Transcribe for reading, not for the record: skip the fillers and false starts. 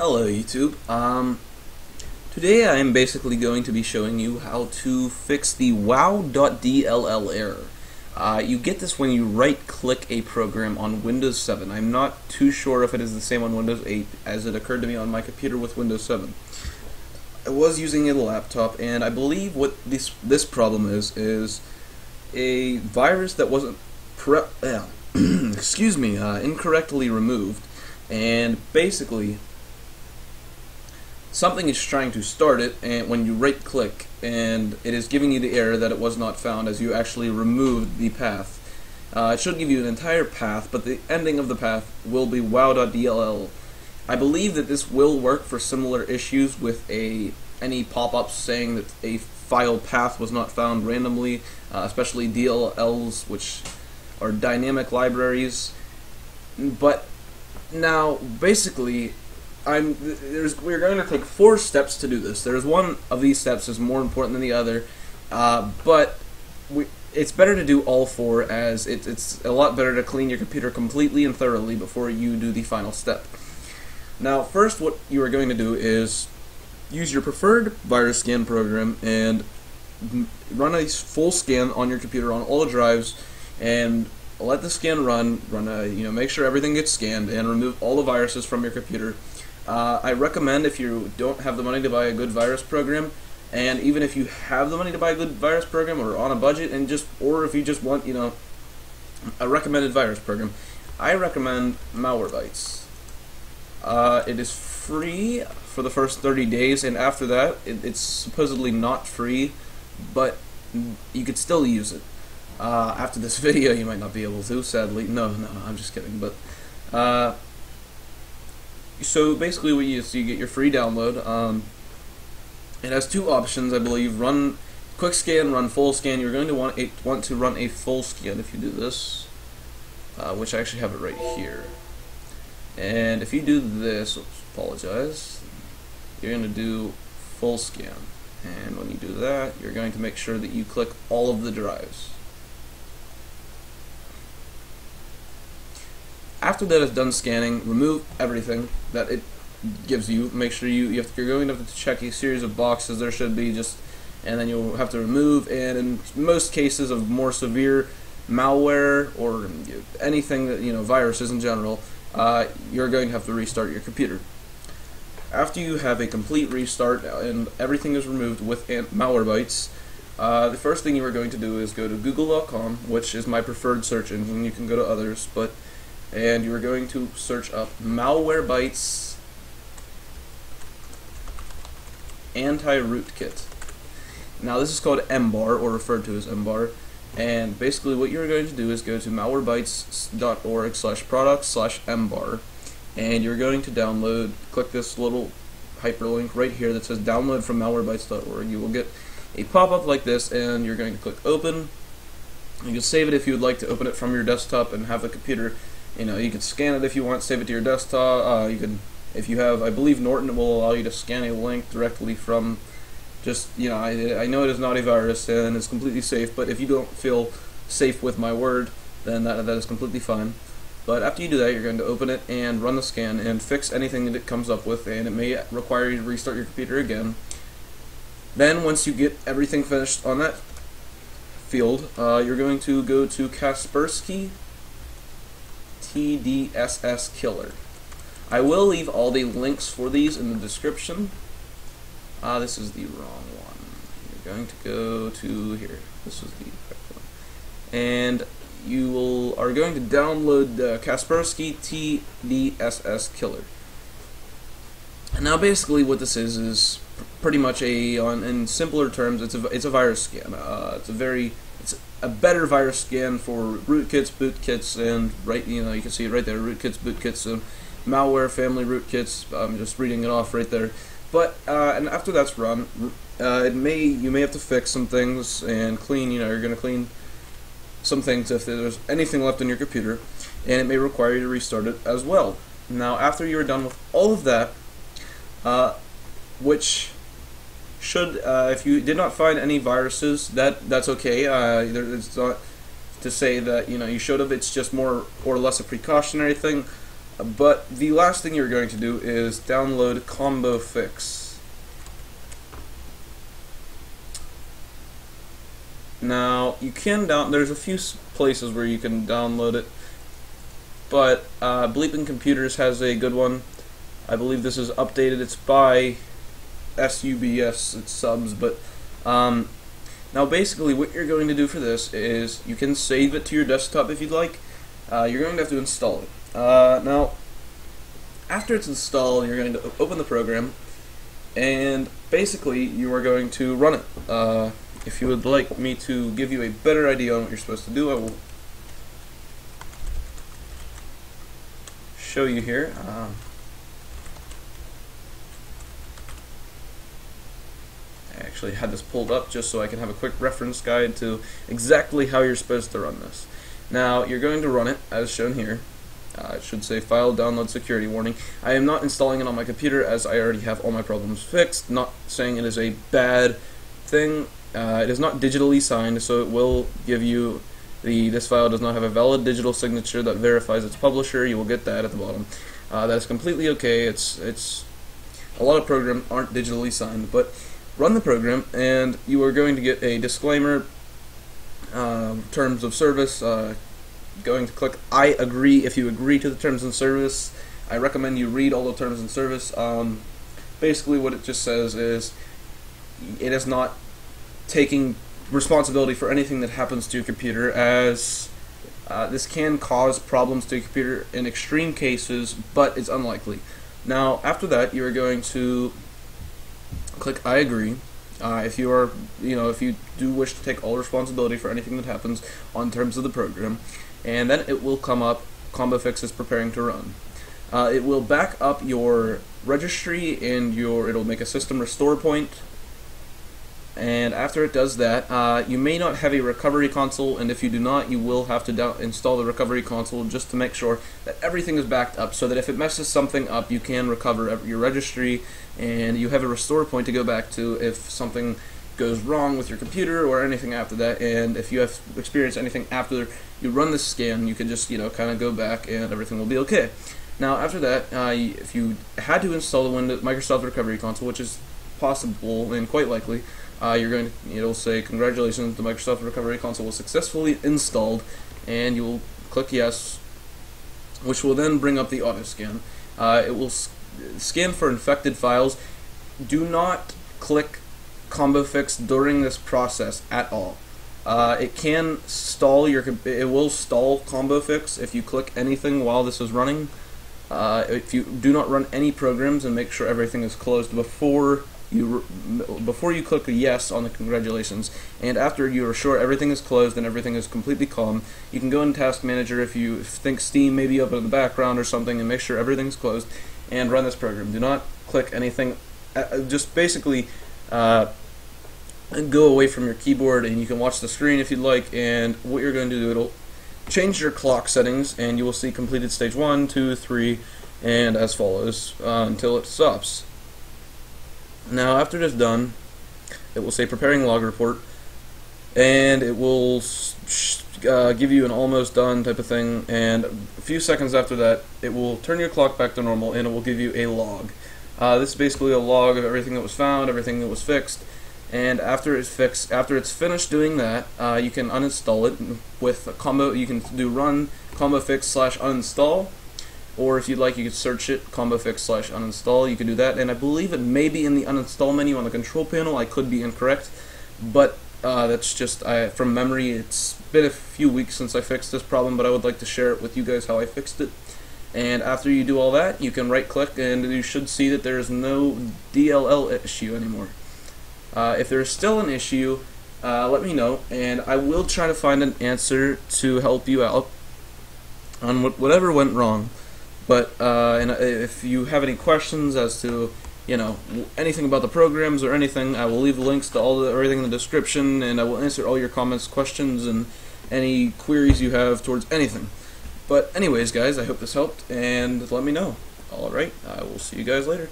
Hello YouTube. Today I am basically going to be showing you how to fix the wow.DLL error. You get this when you right click a program on Windows 7. I'm not too sure if it is the same on Windows 8 as it occurred to me on my computer with Windows 7. I was using a laptop, and I believe what this problem is a virus that wasn't incorrectly removed, and basically something is trying to start it, and when you right click, and it is giving you the error that it was not found as you actually removed the path. It should give you an entire path, but the ending of the path will be wow.DLL. I believe that this will work for similar issues with any pop-ups saying that a file path was not found randomly, especially DLLs, which are dynamic libraries. But now, basically, we're going to take 4 steps to do this. There's one of these steps is more important than the other, but it's better to do all 4, as it's a lot better to clean your computer completely and thoroughly before you do the final step. Now, first, what you are going to do is use your preferred virus scan program and run a full scan on your computer on all the drives, and let the scan run. Make sure everything gets scanned and remove all the viruses from your computer. I recommend, if you don't have the money to buy a good virus program, and even if you have the money to buy a good virus program or on a budget, or if you just want, a recommended virus program, I recommend Malwarebytes. It is free for the first 30 days, and after that, it's supposedly not free, but you could still use it. After this video, you might not be able to, sadly. No, I'm just kidding. But so basically, what you get your free download. It has 2 options, I believe: run quick scan, run full scan. You're going to want to run a full scan if you do this, which I actually have it right here. And if you do this, apologize, you're going to do full scan. And when you do that, you're going to make sure that you click all of the drives. After that is done scanning, remove everything that it gives you. Make sure you're going to have to check a series of boxes. There should be and then you'll have to remove. And in most cases of more severe malware or anything that viruses in general, you're going to have to restart your computer. After you have a complete restart and everything is removed with Malwarebytes, the first thing you are going to do is go to google.com, which is my preferred search engine. You can go to others, and you are going to search up Malwarebytes anti-rootkit. Now, this is called MBAR, or referred to as MBAR, and basically what you're going to do is go to malwarebytes.org/product/MBAR, and you're going to click this little hyperlink right here that says download from malwarebytes.org. You will get a pop-up like this, and you're going to click open. You can save it if you would like to open it from your desktop and have the computer. You can scan it if you want, save it to your desktop. If you have, I believe Norton will allow you to scan a link directly from I know it is not a virus and it's completely safe, but if you don't feel safe with my word, then that is completely fine. But after you do that, you're going to open it and run the scan and fix anything that it comes up with, and it may require you to restart your computer again. Then, once you get everything finished on that field, you're going to go to Kaspersky TDSS Killer. I will leave all the links for these in the description. This is the wrong one. You're going to go to here. This is the correct one. And you are going to download the Kaspersky TDSS Killer. And now, basically, what this is pretty much in simpler terms, it's a virus scan. It's a better virus scan for rootkits, bootkits, and you can see it right there: rootkits, bootkits, and malware family rootkits. I'm just reading it off right there. But and after that's run, you may have to fix some things and clean. You're going to clean some things if there's anything left on your computer, and it may require you to restart it as well. Now, after you're done with all of that, which should, if you did not find any viruses, that's okay. It's not to say that you should have. It's just more or less a precautionary thing. But the last thing you're going to do is download Combo Fix. Now, you can there's a few places where you can download it, but Bleeping Computers has a good one. I believe this is updated. It's by SUBS, it's subs, but now basically what you're going to do for this is you can save it to your desktop if you'd like. You're going to have to install it. Now, after it's installed, you're going to open the program, and basically you are going to run it. If you would like me to give you a better idea on what you're supposed to do, I will show you here. I actually had this pulled up just so I can have a quick reference guide to exactly how you're supposed to run this. Now, you're going to run it as shown here. It should say File Download Security Warning. I am not installing it on my computer as I already have all my problems fixed. Not saying it is a bad thing. It is not digitally signed, so it will give you this file does not have a valid digital signature that verifies its publisher. You will get that at the bottom. That is completely okay. It's a lot of programs aren't digitally signed, but run the program and you are going to get a disclaimer, terms of service. Going to click I agree if you agree to the terms and service. I recommend you read all the terms and service. Basically what it just says is it is not taking responsibility for anything that happens to your computer, as this can cause problems to your computer in extreme cases, but it's unlikely. Now, after that, you are going to click I agree. If you are, if you do wish to take all responsibility for anything that happens on terms of the program, and then it will come up. Combo Fix is preparing to run. It will back up your registry and it'll make a system restore point. And after it does that, you may not have a recovery console, and if you do not, you will have to install the recovery console just to make sure that everything is backed up, so that if it messes something up, you can recover your registry, and you have a restore point to go back to if something goes wrong with your computer or anything after that. And if you have experienced anything after you run this scan, you can just kind of go back and everything will be okay. Now after that, if you had to install the Microsoft Recovery Console, which is possible and quite likely, it'll say congratulations, the Microsoft Recovery Console was successfully installed, and you will click yes, which will then bring up the auto scan. It will scan for infected files. Do not click Combo Fix during this process at all. It can stall it will stall Combo Fix if you click anything while this is running. If you do not run any programs, and make sure everything is closed before you click a yes on the congratulations, and after you are sure everything is closed and everything is completely calm, you can go in Task Manager if you think Steam may be up in the background or something, and make sure everything's closed and run this program. Do not click anything. Just basically go away from your keyboard, and you can watch the screen if you'd like. And what you're going to do, it'll change your clock settings, and you will see completed stage 1, 2, 3, and as follows until it stops. Now after it is done, it will say preparing log report, and it will give you an almost done type of thing, and a few seconds after that it will turn your clock back to normal, and it will give you a log. This is basically a log of everything that was found, everything that was fixed, and after it's finished doing that, you can uninstall it with a combo. You can do run combo fix / uninstall, or if you'd like, you could search it, combo fix / uninstall. You can do that, and I believe it may be in the uninstall menu on the control panel. I could be incorrect, but that's just from memory. It's been a few weeks since I fixed this problem, but I would like to share it with you guys how I fixed it. And after you do all that, you can right click, and you should see that there is no DLL issue anymore. If there's still an issue, let me know, and I will try to find an answer to help you out on whatever went wrong. But and if you have any questions as to anything about the programs or anything, I will leave links to everything in the description, and I will answer all your comments, questions, and any queries you have towards anything. But anyways, guys, I hope this helped, and let me know. Alright, I will see you guys later.